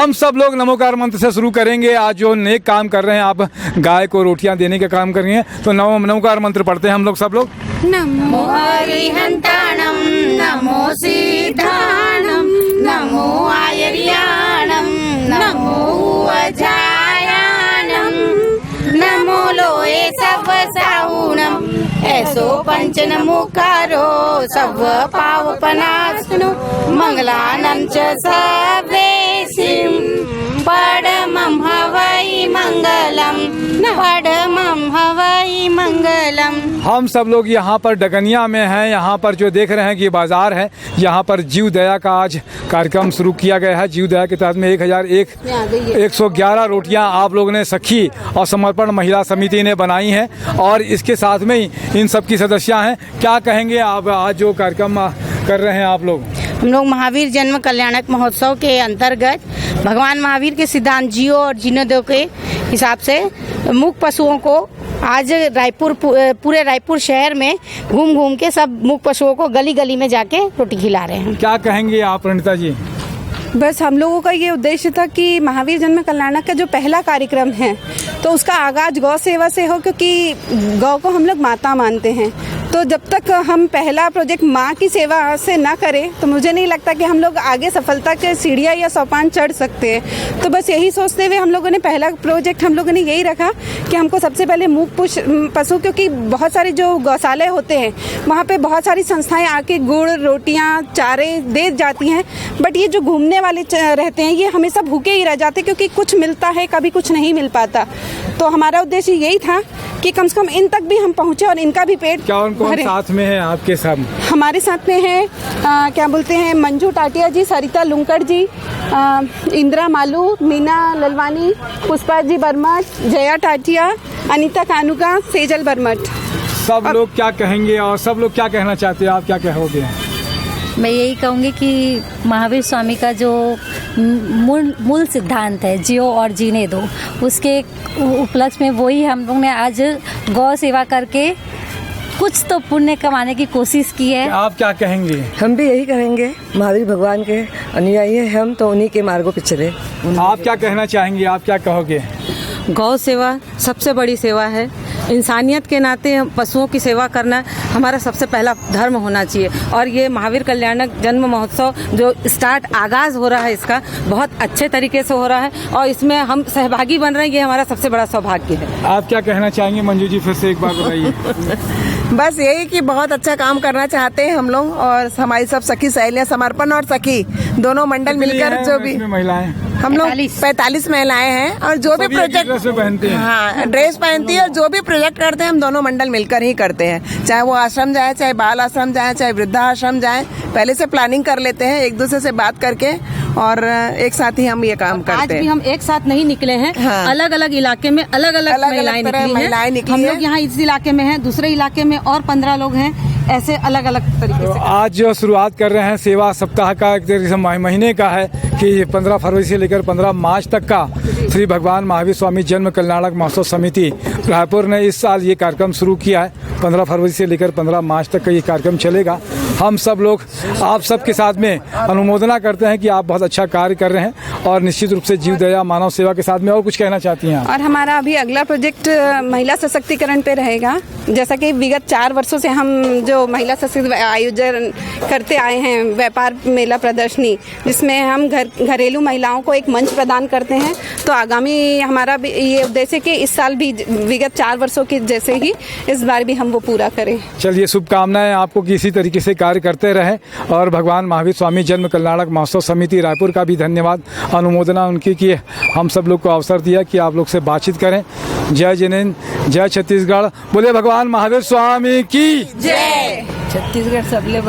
हम सब लोग नमोकार मंत्र से शुरू करेंगे। आज जो नेक काम कर रहे हैं, आप गाय को रोटियां देने का काम कर रही हैं, तो नमोकार मंत्र पढ़ते हैं हम लोग सब लोग। नमो हरिहंताणं नमो सिद्धाणं नमो आयर्याणं नमो अजायाणं नमो लोये सवसाहुणं ऐसो पंचनमुकारो सव पावपनाशनो मंगलानं च सर्वेसिं परमं हवै मंगलम परमं हवै मंगलम। हम सब लोग यहाँ पर डगनिया में हैं। यहाँ पर जो देख रहे हैं कि बाजार है, यहाँ पर जीव दया का आज कार्यक्रम शुरू किया गया है। जीव दया के तहत में 1,111 रोटियाँ आप लोगों ने सखी और समर्पण महिला समिति ने बनाई हैं, और इसके साथ में ही इन सब की सदस्या हैं। क्या कहेंगे आप आज जो कार्यक्रम कर रहे हैं आप लोग? हम लोग महावीर जन्म कल्याणक महोत्सव के अंतर्गत भगवान महावीर के सिद्धांत जियो और जीने दो के हिसाब से मूक पशुओं को आज पूरे रायपुर शहर में घूम घूम के सब मूक पशुओं को गली गली में जाके रोटी खिला रहे हैं। क्या कहेंगे आप प्रणीता जी? बस हम लोगों का ये उद्देश्य था कि महावीर जन्म कल्याणक का जो पहला कार्यक्रम है तो उसका आगाज गौ सेवा से हो, क्योंकि गौ को हम लोग माता मानते हैं। तो जब तक हम पहला प्रोजेक्ट माँ की सेवा से ना करें तो मुझे नहीं लगता कि हम लोग आगे सफलता के सीढ़ियाँ या सोपान चढ़ सकते हैं। तो बस यही सोचते हुए हम लोगों ने पहला प्रोजेक्ट हम लोगों ने यही रखा कि हमको सबसे पहले मूक पशु, क्योंकि बहुत सारे जो गौशाले होते हैं वहाँ पे बहुत सारी संस्थाएं आके गुड़ रोटियाँ चारे दे जाती हैं, बट ये जो घूमने वाले रहते हैं ये हमेशा भूखे ही रह जाते, क्योंकि कुछ मिलता है कभी कुछ नहीं मिल पाता। तो हमारा उद्देश्य यही था कि कम से कम इन तक भी हम पहुँचे और इनका भी पेट भरे। साथ में है आपके साथ? हमारे साथ में है क्या बोलते हैं, मंजू टाटिया जी, सरिता लुंकड़ जी, इंदिरा मालू, मीना ललवानी, पुष्पा जी बर्मठ, जया टाटिया, अनीता कानूका, सेजल बर्मठ। सब लोग क्या कहेंगे और सब लोग क्या कहना चाहते हैं? आप क्या कहोगे? मैं यही कहूँगी कि महावीर स्वामी का जो मूल सिद्धांत है जियो और जीने दो, उसके उपलक्ष्य में वही हम लोग ने आज गौ सेवा करके कुछ तो पुण्य कमाने की कोशिश की है। आप क्या कहेंगे? हम भी यही कहेंगे, महावीर भगवान के अनुयायी हैं हम, तो उन्हीं के मार्गों पे चले। आप क्या कहना चाहेंगे? आप क्या कहोगे? गौ सेवा सबसे बड़ी सेवा है। इंसानियत के नाते पशुओं की सेवा करना हमारा सबसे पहला धर्म होना चाहिए। और ये महावीर कल्याणक जन्म महोत्सव जो आगाज हो रहा है, इसका बहुत अच्छे तरीके से हो रहा है और इसमें हम सहभागी बन रहे हैं, ये हमारा सबसे बड़ा सौभाग्य है। आप क्या कहना चाहेंगे मंजू जी? फिर से एक बार बताइए। बस यही कि बहुत अच्छा काम करना चाहते हैं हम लोग, और हमारी सब सखी सहेलियां, समर्पण और सखी दोनों मंडल मिलकर जो भी महिलाएं, हम लोग 45 महिलाएं हैं, और जो भी प्रोजेक्ट पहनते हैं, हाँ ड्रेस पहनती है, और जो भी प्रोजेक्ट करते हैं हम दोनों मंडल मिलकर ही करते हैं। चाहे वो आश्रम जाए, चाहे बाल आश्रम जाए, चाहे वृद्धाश्रम जाए, पहले से प्लानिंग कर लेते हैं एक दूसरे से बात करके, और एक साथ ही हम ये काम करते हैं। आज भी हम एक साथ नहीं निकले हैं, हाँ। अलग अलग इलाके में अलग अलग महिलाएं निकली हैं। हम लोग यहाँ इस इलाके में हैं, दूसरे इलाके में और 15 लोग हैं, ऐसे अलग अलग तरीके से। आज जो शुरुआत कर रहे हैं सेवा सप्ताह का, एक तरीके से महीने का है कि 15 फरवरी से लेकर 15 मार्च तक का श्री भगवान महावीर स्वामी जन्म कल्याणक महोत्सव समिति रायपुर ने इस साल ये कार्यक्रम शुरू किया है। 15 फरवरी से लेकर 15 मार्च तक का ये कार्यक्रम चलेगा। हम सब लोग आप सबके साथ में अनुमोदना करते हैं कि आप बहुत अच्छा कार्य कर रहे हैं, और निश्चित रूप से जीव दया मानव सेवा के साथ में और कुछ कहना चाहती हैं? और हमारा अभी अगला प्रोजेक्ट महिला सशक्तिकरण पे रहेगा। जैसा कि विगत 4 वर्षों से हम जो महिला सशक्तिकरण आयोजन करते आए हैं, व्यापार मेला प्रदर्शनी, जिसमें हम घरेलू महिलाओं को एक मंच प्रदान करते हैं, तो आगामी हमारा भी ये उद्देश्य कि इस साल भी विगत 4 वर्षों के जैसे ही इस बार भी हम वो पूरा करें। चलिए, शुभकामनाएं आपको कि इसी तरीके से कार्य करते रहें, और भगवान महावीर स्वामी जन्म कल्याणक महोत्सव समिति रायपुर का भी धन्यवाद, अनुमोदना उनकी कि हम सब लोग को अवसर दिया कि आप लोग से बातचीत करें। जय जिनेन्द्र, जय छत्तीसगढ़, बोले भगवान महावीर स्वामी की जय। छत्तीसगढ़ सबले